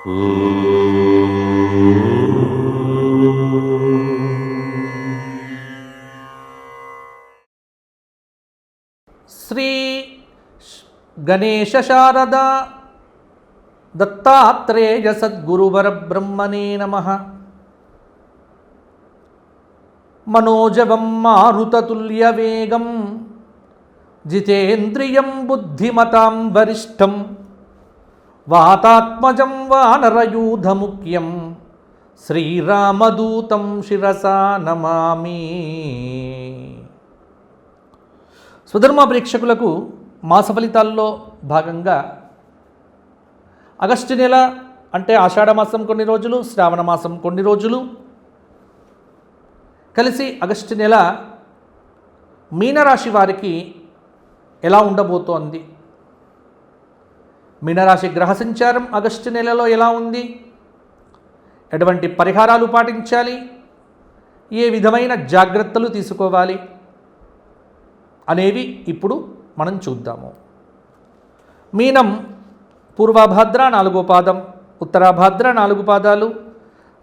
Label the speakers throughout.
Speaker 1: శ్రీ గణేశ శారద దత్తాత్రేయ సద్గురువర బ్రహ్మణే నమః. మనోజవం మారుతతుల్యవేగం జితేంద్రియం బుద్ధిమతాం వరిష్టం వాతాత్మజం వానరయూధముఖ్యం శ్రీరామదూతం శిరసా నమామి. స్వధర్మ ప్రేక్షకులకు మాస ఫలితాల్లో భాగంగా ఆగస్టు నెల అంటే ఆషాఢమాసం కొన్ని రోజులు, శ్రావణ మాసం కొన్ని రోజులు కలిసి ఆగస్టు నెల మీనరాశి వారికి ఎలా ఉండబోతోంది, మీనరాశి గ్రహ సంచారం ఆగస్టు నెలలో ఎలా ఉంది, ఎటువంటి పరిహారాలు పాటించాలి, ఏ విధమైన జాగ్రత్తలు తీసుకోవాలి అనేవి ఇప్పుడు మనం చూద్దాము. మీనం పూర్వభాద్ర 4వ పాదం, ఉత్తరాభాద్ర 4 పాదాలు,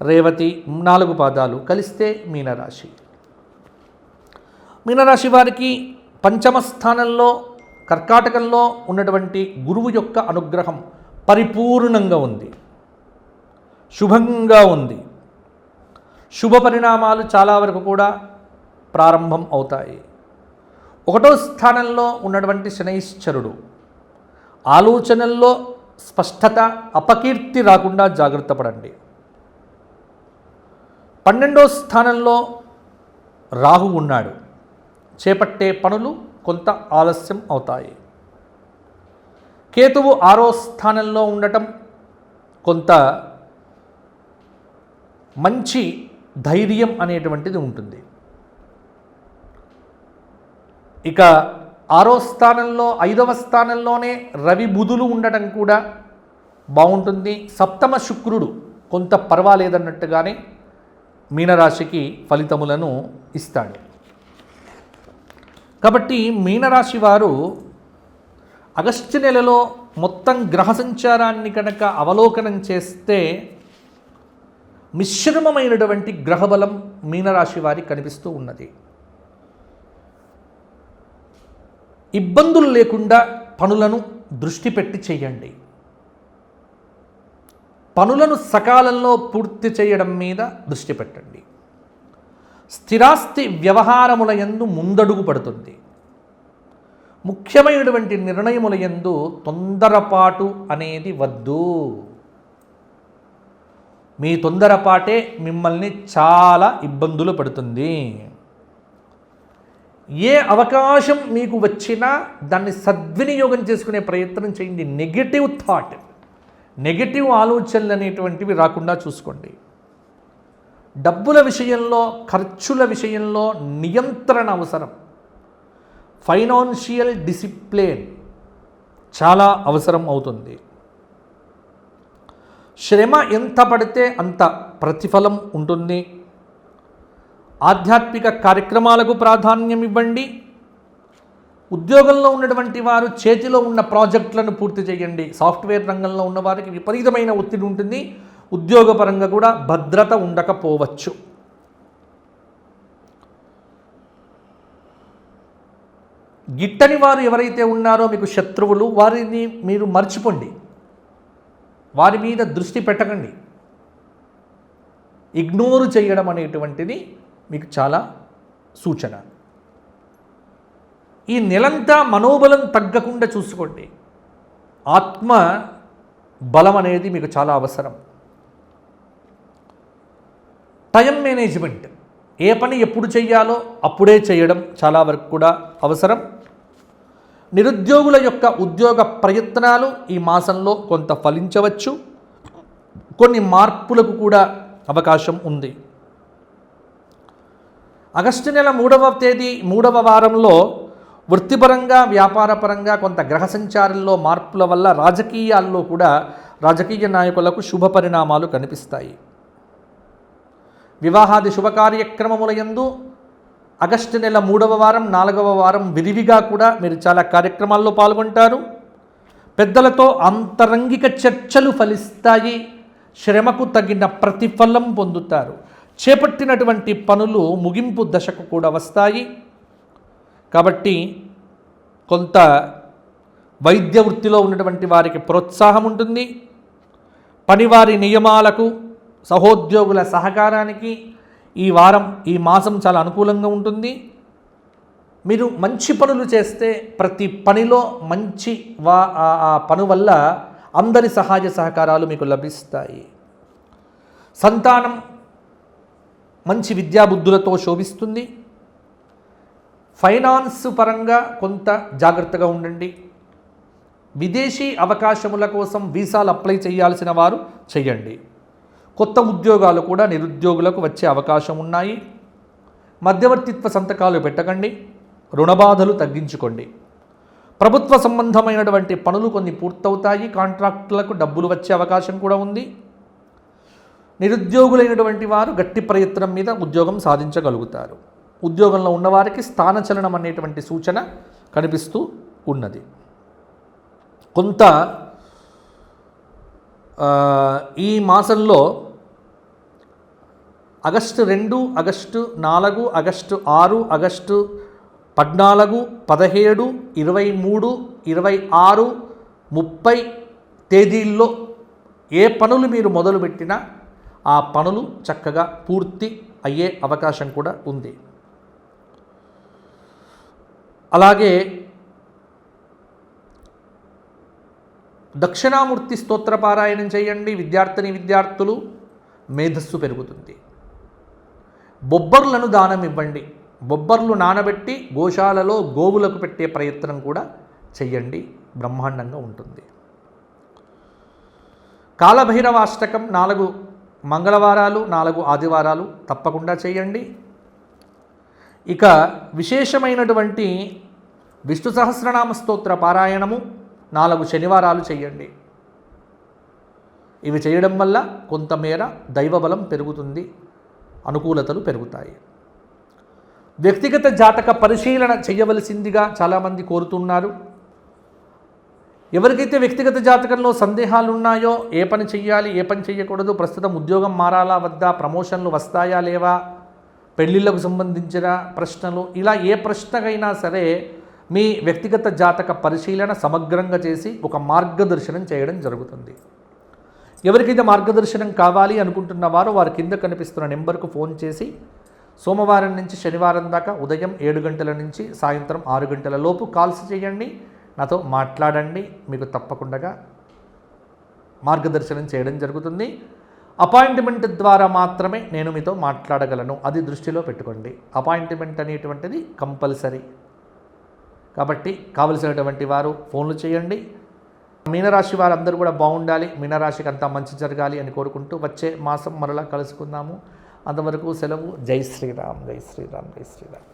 Speaker 1: రేవతి 4 పాదాలు కలిస్తే మీనరాశి. మీనరాశి వారికి పంచమ స్థానంలో కర్కాటకంలో ఉన్నటువంటి గురువు యొక్క అనుగ్రహం పరిపూర్ణంగా ఉంది, శుభంగా ఉంది. శుభ పరిణామాలు చాలా వరకు కూడా ప్రారంభం అవుతాయి. 1వ స్థానంలో ఉన్నటువంటి శనైశ్చరుడు ఆలోచనల్లో స్పష్టత, అపకీర్తి రాకుండా జాగ్రత్త పడండి. 12వ స్థానంలో రాహు ఉన్నాడు, చేపట్టే పనులు కొంత ఆలస్యం అవుతాయి. కేతువు 6వ స్థానంలో ఉండటం కొంత మంచి ధైర్యం అనేటువంటిది ఉంటుంది. ఇక 6వ స్థానంలో 5వ స్థానంలోనే రవి బుధులు ఉండటం కూడా బాగుంటుంది. సప్తమ శుక్రుడు కొంత పర్వాలేదన్నట్టుగానే మీనరాశికి ఫలితములను ఇస్తాడు. కాబట్టి మీనరాశి వారు ఆగస్టు నెలలో మొత్తం గ్రహ సంచారాన్ని కనుక అవలోకనం చేస్తే మిశ్రమమైనటువంటి గ్రహబలం మీనరాశి వారికి కనిపిస్తూ ఉన్నది. ఇబ్బందులు లేకుండా పనులను దృష్టి పెట్టి చేయండి. పనులను సకాలంలో పూర్తి చేయడం మీద దృష్టి పెట్టండి. స్థిరాస్తి వ్యవహారముల యందు ముందడుగు పడుతుంది. ముఖ్యమైనటువంటి నిర్ణయముల యందు తొందరపాటు అనేది వద్దు. మీ తొందరపాటే మిమ్మల్ని చాలా ఇబ్బందులు పడుతుంది. ఏ అవకాశం మీకు వచ్చినా దాన్ని సద్వినియోగం చేసుకునే ప్రయత్నం చేయండి. నెగటివ్ థాట్, నెగటివ్ ఆలోచనలు అనేటువంటివి రాకుండా చూసుకోండి. డబ్బుల విషయంలో, ఖర్చుల విషయంలో నియంత్రణ అవసరం. ఫైనాన్షియల్ డిసిప్లిన్ చాలా అవసరం అవుతుంది. శ్రమ ఎంత పడితే అంత ప్రతిఫలం ఉంటుంది. ఆధ్యాత్మిక కార్యక్రమాలకు ప్రాధాన్యం ఇవ్వండి. ఉద్యోగంలో ఉన్నటువంటి వారు చేతిలో ఉన్న ప్రాజెక్టులను పూర్తి చేయండి. సాఫ్ట్వేర్ రంగంలో ఉన్న వారికి విపరీతమైన ఒత్తిడి ఉంటుంది. ఉద్యోగపరంగా కూడా భద్రత ఉండకపోవచ్చు. గిట్టని వారు ఎవరైతే ఉన్నారో మీకు శత్రువులు, వారిని మీరు మర్చిపోండి. వారి మీద దృష్టి పెట్టకండి. ఇగ్నోరు చేయడం అనేటువంటిది మీకు చాలా సూచన. ఈ నెలంతా మనోబలం తగ్గకుండా చూసుకోండి. ఆత్మ బలం అనేది మీకు చాలా అవసరం. టైం మేనేజ్మెంట్, ఏ పని ఎప్పుడు చేయాలో అప్పుడే చేయడం చాలా వరకు కూడా అవసరం. నిరుద్యోగుల యొక్క ఉద్యోగ ప్రయత్నాలు ఈ మాసంలో కొంత ఫలించవచ్చు. కొన్ని మార్పులకు కూడా అవకాశం ఉంది. ఆగస్టు నెల 3వ తేదీ 3వ వారంలో వృత్తిపరంగా, వ్యాపారపరంగా కొంత గ్రహ సంచారంలో మార్పుల వల్ల రాజకీయాల్లో కూడా రాజకీయ నాయకులకు శుభ పరిణామాలు కనిపిస్తాయి. వివాహాది శుభ కార్యక్రమముల యందు ఆగస్టు నెల 3వ వారం 4వ వారం విరివిగా కూడా మీరు చాలా కార్యక్రమాల్లో పాల్గొంటారు. పెద్దలతో అంతరంగిక చర్చలు ఫలిస్తాయి. శ్రమకు తగిన ప్రతిఫలం పొందుతారు. చేపట్టినటువంటి పనులు ముగింపు దశకు కూడా వస్తాయి. కాబట్టి కొంత వైద్య వృత్తిలో ఉన్నటువంటి వారికి ప్రోత్సాహం ఉంటుంది. పనివారి నియమాలకు, సహోద్యోగుల సహకారానికి ఈ మాసం చాలా అనుకూలంగా ఉంటుంది. మీరు మంచి పనులు చేస్తే ప్రతి పనిలో మంచి ఆ పని వల్ల అందరి సహాయ సహకారాలు మీకు లభిస్తాయి. సంతానం మంచి విద్యాబుద్ధులతో శోభిస్తుంది. ఫైనాన్స్ పరంగా కొంత జాగ్రత్తగా ఉండండి. విదేశీ అవకాశముల కోసం వీసాలు అప్లై చేయాల్సిన వారు చేయండి. కొత్త ఉద్యోగాలు కూడా నిరుద్యోగులకు వచ్చే అవకాశం ఉన్నాయి. మధ్యవర్తిత్వ సంతకాలు పెట్టకండి. రుణబాధలు తగ్గించుకోండి. ప్రభుత్వ సంబంధమైనటువంటి పనులు కొన్ని పూర్తవుతాయి. కాంట్రాక్టులకు డబ్బులు వచ్చే అవకాశం కూడా ఉంది. నిరుద్యోగులైనటువంటి వారు గట్టి ప్రయత్నం మీద ఉద్యోగం సాధించగలుగుతారు. ఉద్యోగంలో ఉన్నవారికి స్థానచలనం అనేటువంటి సూచన కనిపిస్తూ ఉన్నది. కొంత ఈ మాసంలో ఆగస్టు 2, ఆగస్టు 4, ఆగస్టు 6, ఆగస్టు 14, 17, 23, 26, 30 తేదీల్లో ఏ పనులు మీరు మొదలుపెట్టినా ఆ పనులు చక్కగా పూర్తి అయ్యే అవకాశం కూడా ఉంది. అలాగే దక్షిణామూర్తి స్తోత్ర పారాయణం చేయండి. విద్యార్థులు మేధస్సు పెరుగుతుంది. బొబ్బర్లను దానం ఇవ్వండి. బొబ్బర్లు నానబెట్టి గోశాలలో గోవులకు పెట్టే ప్రయత్నం కూడా చెయ్యండి. బ్రహ్మాండంగా ఉంటుంది. కాలభైరవాష్టకం 4 మంగళవారాలు, 4 ఆదివారాలు తప్పకుండా చేయండి. ఇక విశేషమైనటువంటి విష్ణు సహస్రనామ స్తోత్ర పారాయణము 4 శనివారాలు చేయండి. ఇవి చేయడం వల్ల కొంతమేర దైవబలం పెరుగుతుంది, అనుకూలతలు పెరుగుతాయి. వ్యక్తిగత జాతక పరిశీలన చేయవలసిందిగా చాలామంది కోరుతున్నారు. ఎవరికైతే వ్యక్తిగత జాతకంలో సందేహాలు ఉన్నాయో, ఏ పని చెయ్యాలి, ఏ పని చేయకూడదు, ప్రస్తుతం ఉద్యోగం మారాలా వద్దా, ప్రమోషన్లు వస్తాయా లేవా, పెళ్ళిళ్ళకు సంబంధించిన ప్రశ్నలు, ఇలా ఏ ప్రశ్నకైనా సరే మీ వ్యక్తిగత జాతక పరిశీలన సమగ్రంగా చేసి ఒక మార్గదర్శనం చేయడం జరుగుతుంది. ఎవరికైతే మార్గదర్శనం కావాలి అనుకుంటున్న వారు వారి కింద కనిపిస్తున్న నెంబర్కు ఫోన్ చేసి సోమవారం నుంచి శనివారం దాకా ఉదయం 7 గంటల నుంచి సాయంత్రం 6 గంటల లోపు కాల్స్ చేయండి. నాతో మాట్లాడండి. మీకు తప్పకుండా మార్గదర్శనం చేయడం జరుగుతుంది. అపాయింట్మెంట్ ద్వారా మాత్రమే నేను మీతో మాట్లాడగలను. అది దృష్టిలో పెట్టుకోండి. అపాయింట్మెంట్ అనేటువంటిది కంపల్సరీ. కాబట్టి కావలసినటువంటి వారు ఫోన్లు చేయండి. మీనరాశి వారందరూ కూడా బాగుండాలి, మీనరాశికి అంతా మంచి జరగాలి అని కోరుకుంటూ వచ్చే మాసం మరలా కలుసుకుందాము. అంతవరకు సెలవు. జై శ్రీరామ్, జై శ్రీరామ్, జై శ్రీరామ్.